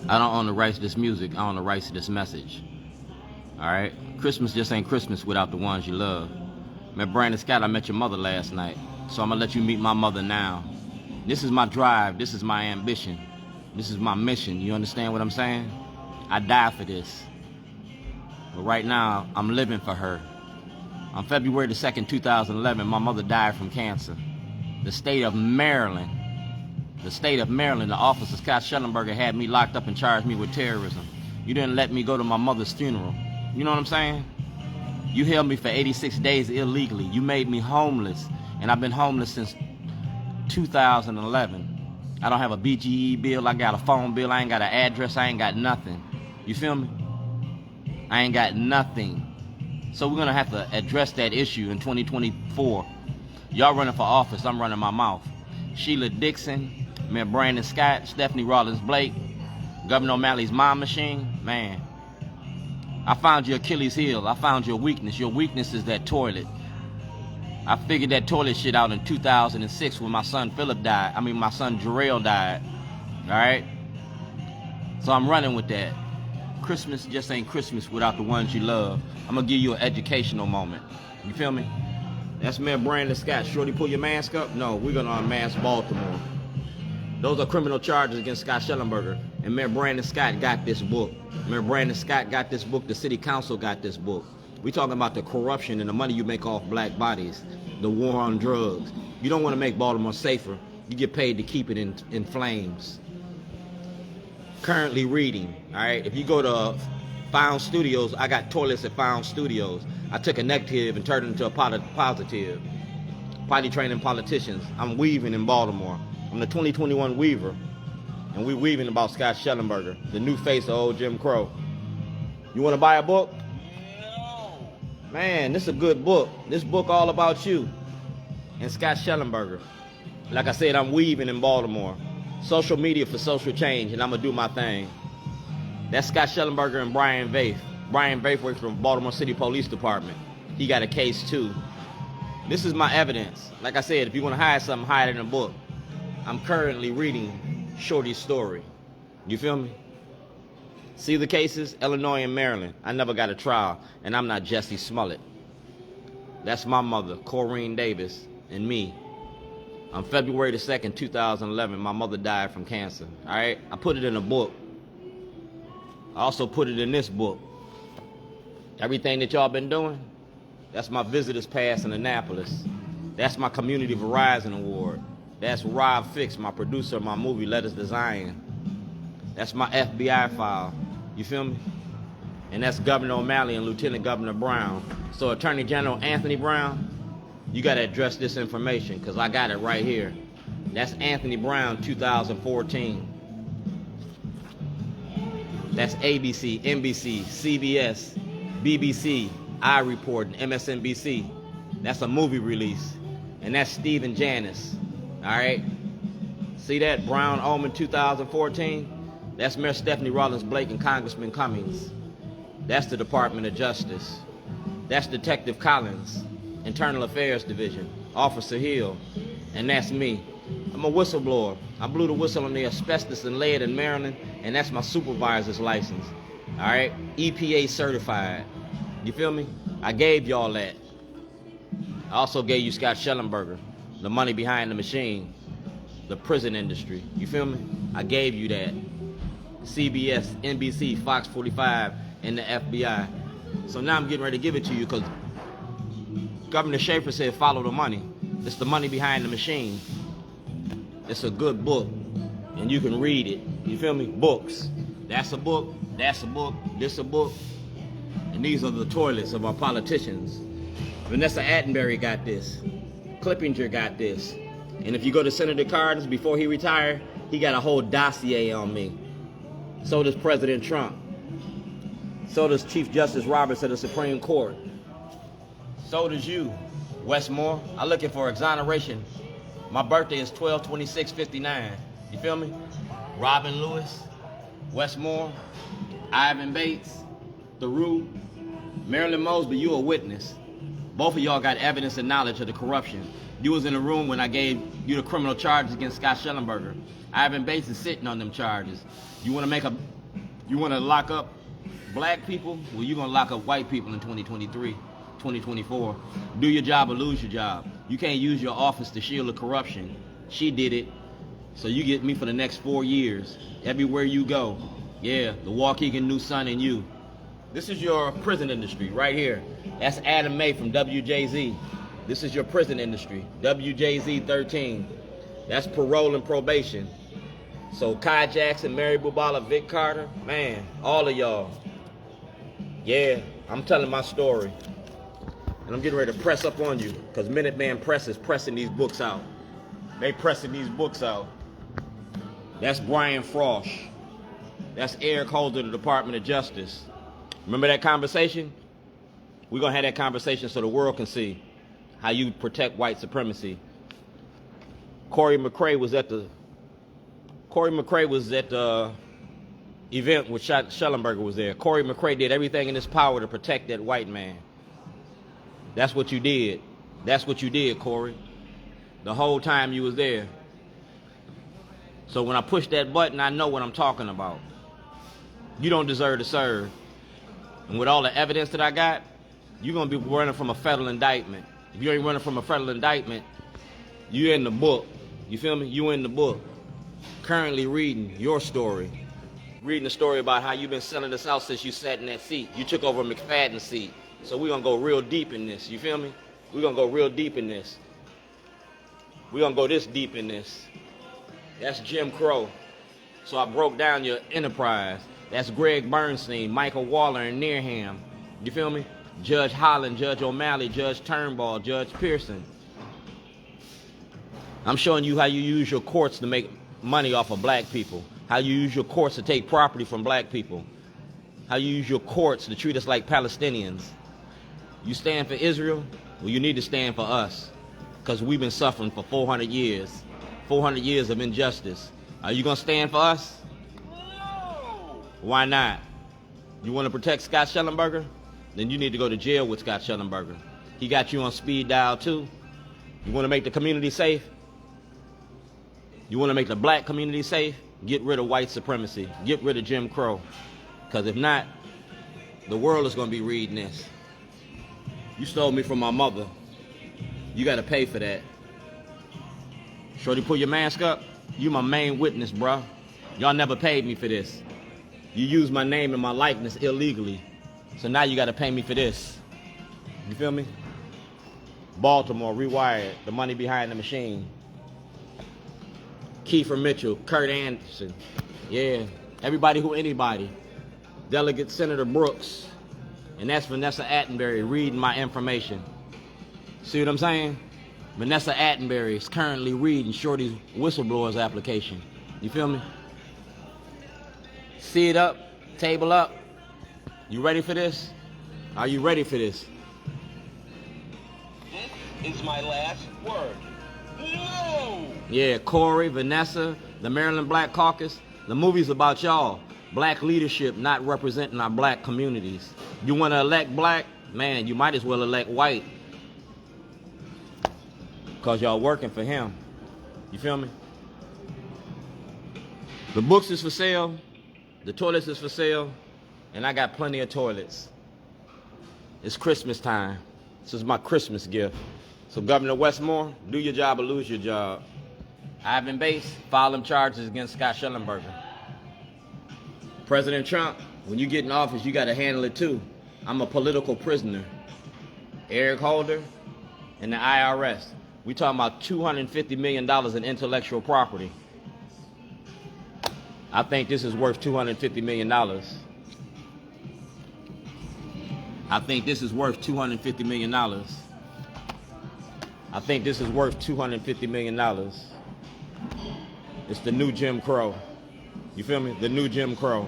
I don't own the rights to this music. I own the rights to this message. All right? Christmas just ain't Christmas without the ones you love. Man, Brandon Scott, I met your mother last night, so I'm gonna let you meet my mother now. This is my drive. This is my ambition. This is my mission. You understand what I'm saying? I die for this. But right now, I'm living for her. On February the 2nd, 2011, my mother died from cancer. The state of Maryland, the Officer Scott Shellenberger had me locked up and charged me with terrorism. You didn't let me go to my mother's funeral. You know what I'm saying? You held me for 86 days illegally. You made me homeless, and I've been homeless since 2011. I don't have a BGE bill. I got a phone bill. I ain't got an address. I ain't got nothing. You feel me? I ain't got nothing. So we're gonna have to address that issue in 2024. Y'all running for office, I'm running my mouth. Sheila Dixon, man, Brandon Scott, Stephanie Rawlins Blake, Governor O'Malley's mom machine, man. I found your Achilles heel. I found your weakness. Your weakness is that toilet. I figured that toilet shit out in 2006 when my son Philip died. My son Jarrell died. All right? So I'm running with that. Christmas just ain't Christmas without the ones you love. I'm gonna give you an educational moment. You feel me? That's Mayor Brandon Scott. Shorty, pull your mask up? No, we're gonna unmask Baltimore. Those are criminal charges against Scott Shellenberger. And Mayor Brandon Scott got this book. Mayor Brandon Scott got this book. The city council got this book. We talking about the corruption and the money you make off black bodies. The war on drugs. You don't want to make Baltimore safer. You get paid to keep it in flames. Currently reading, all right? If you go to Found Studios, I got toilets at Found Studios. I took a negative and turned it into a positive. Potty training politicians. I'm weaving in Baltimore. I'm the 2021 Weaver, and we're weaving about Scott Shellenberger, the new face of old Jim Crow. You want to buy a book? Man, this is a good book. This book all about you and Scott Shellenberger. Like I said, I'm weaving in Baltimore. Social media for social change, and I'm going to do my thing. That's Scott Shellenberger and Brian Vaith. Brian Vaith works for the Baltimore City Police Department. He got a case too. This is my evidence. Like I said, if you want to hide something, hide it in a book. I'm currently reading Shorty's story. You feel me? See the cases? Illinois and Maryland. I never got a trial, and I'm not Jesse Smollett. That's my mother, Corine Davis, and me. On February the 2nd, 2011, my mother died from cancer. All right? I put it in a book. I also put it in this book. Everything that y'all been doing, that's my Visitors Pass in Annapolis. That's my Community Verizon Award. That's Rob Fix, my producer of my movie, Letters to Zion. That's my FBI file. You feel me? And that's Governor O'Malley and Lieutenant Governor Brown. So Attorney General Anthony Brown, you got to address this information because I got it right here. That's Anthony Brown, 2014. That's ABC, NBC, CBS, BBC, iReport, and MSNBC. That's a movie release. And that's Stephen Janis. All right? See that? Brown Omen, 2014. That's Mayor Stephanie Rawlins Blake and Congressman Cummings. That's the Department of Justice. That's Detective Collins, Internal Affairs Division, Officer Hill, and that's me. I'm a whistleblower. I blew the whistle on the asbestos and lead in Maryland, and that's my supervisor's license. All right? EPA certified. You feel me? I gave y'all that. I also gave you Scott Shellenberger, the money behind the machine, the prison industry. You feel me? I gave you that. CBS, NBC, Fox 45, and the FBI. So now I'm getting ready to give it to you because Governor Schaefer said follow the money. It's the money behind the machine. It's a good book, and you can read it. You feel me? Books. That's a book. That's a book. This a book. And these are the toilets of our politicians. Vanessa Attenberry got this. Clippinger got this. And if you go to Senator Cardin's before he retired, he got a whole dossier on me. So does President Trump. So does Chief Justice Roberts of the Supreme Court. So does you, Westmore. I'm looking for exoneration. My birthday is 12/26/59. You feel me? Robin Lewis, Westmore, Ivan Bates, Theroux, Marilyn Mosby, you a witness. Both of y'all got evidence and knowledge of the corruption. You was in the room when I gave you the criminal charges against Scott Shellenberger. Ivan Bates is sitting on them charges. You want to lock up black people? Well, you're going to lock up white people in 2023, 2024. Do your job or lose your job. You can't use your office to shield the corruption. She did it. So you get me for the next 4 years. Everywhere you go. Yeah, the Waukegan New Sun and you. This is your prison industry right here. That's Adam May from WJZ. This is your prison industry. WJZ 13. That's parole and probation. So Kai Jackson, Mary Bubala, Vic Carter, man, all of y'all. Yeah, I'm telling my story. And I'm getting ready to press up on you because Minuteman Press is pressing these books out. They pressing these books out. That's Brian Frosch. That's Eric Holder of the Department of Justice. Remember that conversation? We're going to have that conversation so the world can see how you protect white supremacy. Cory McCray was at the event with Shellenberger was there. Cory McCray did everything in his power to protect that white man. That's what you did. That's what you did, Cory. The whole time you was there. So when I push that button, I know what I'm talking about. You don't deserve to serve. And with all the evidence that I got, you're going to be running from a federal indictment. If you ain't running from a federal indictment, you're in the book. You feel me? You in the book. Currently reading your story. Reading the story about how you've been selling us out since you sat in that seat. You took over McFadden's seat. So we're going to go real deep in this. You feel me? We're going to go real deep in this. We're going to go this deep in this. That's Jim Crow. So I broke down your enterprise. That's Greg Bernstein, Michael Waller, and Nearham. You feel me? Judge Holland, Judge O'Malley, Judge Turnbull, Judge Pearson. I'm showing you how you use your courts to make money off of black people. How you use your courts to take property from black people. How you use your courts to treat us like Palestinians. You stand for Israel? Well, you need to stand for us. Because we've been suffering for 400 years. 400 years of injustice. Are you going to stand for us? No! Why not? You want to protect Scott Shellenberger? Then you need to go to jail with Scott Shellenberger. He got you on speed dial too. You want to make the community safe? You want to make the black community safe? Get rid of white supremacy. Get rid of Jim Crow. Because if not, the world is going to be reading this. You stole me from my mother. You got to pay for that. Shorty, pull your mask up. You my main witness, bruh. Y'all never paid me for this. You used my name and my likeness illegally. So now you got to pay me for this. You feel me? Baltimore, Rewired, the money behind the machine. Kiefer Mitchell, Kurt Anderson. Yeah, everybody who anybody. Delegate Senator Brooks. And that's Vanessa Attenberry reading my information. See what I'm saying? Vanessa Attenberry is currently reading Shorty's whistleblower's application. You feel me? See it up, table up. You ready for this? Are you ready for this? This is my last word. No! Yeah, Cory, Vanessa, the Maryland Black Caucus. The movie's about y'all. Black leadership not representing our black communities. You want to elect black? Man, you might as well elect white. Because y'all working for him. You feel me? The books is for sale. The toilets is for sale. And I got plenty of toilets. It's Christmas time. This is my Christmas gift. So Governor Westmore, do your job or lose your job. Ivan Bates, file them charges against Scott Shellenberger. President Trump, when you get in office, you got to handle it too. I'm a political prisoner. Eric Holder and the IRS. We talking about $250 million in intellectual property. I think this is worth $250 million. I think this is worth $250 million. I think this is worth $250 million. It's the new Jim Crow. You feel me? The new Jim Crow.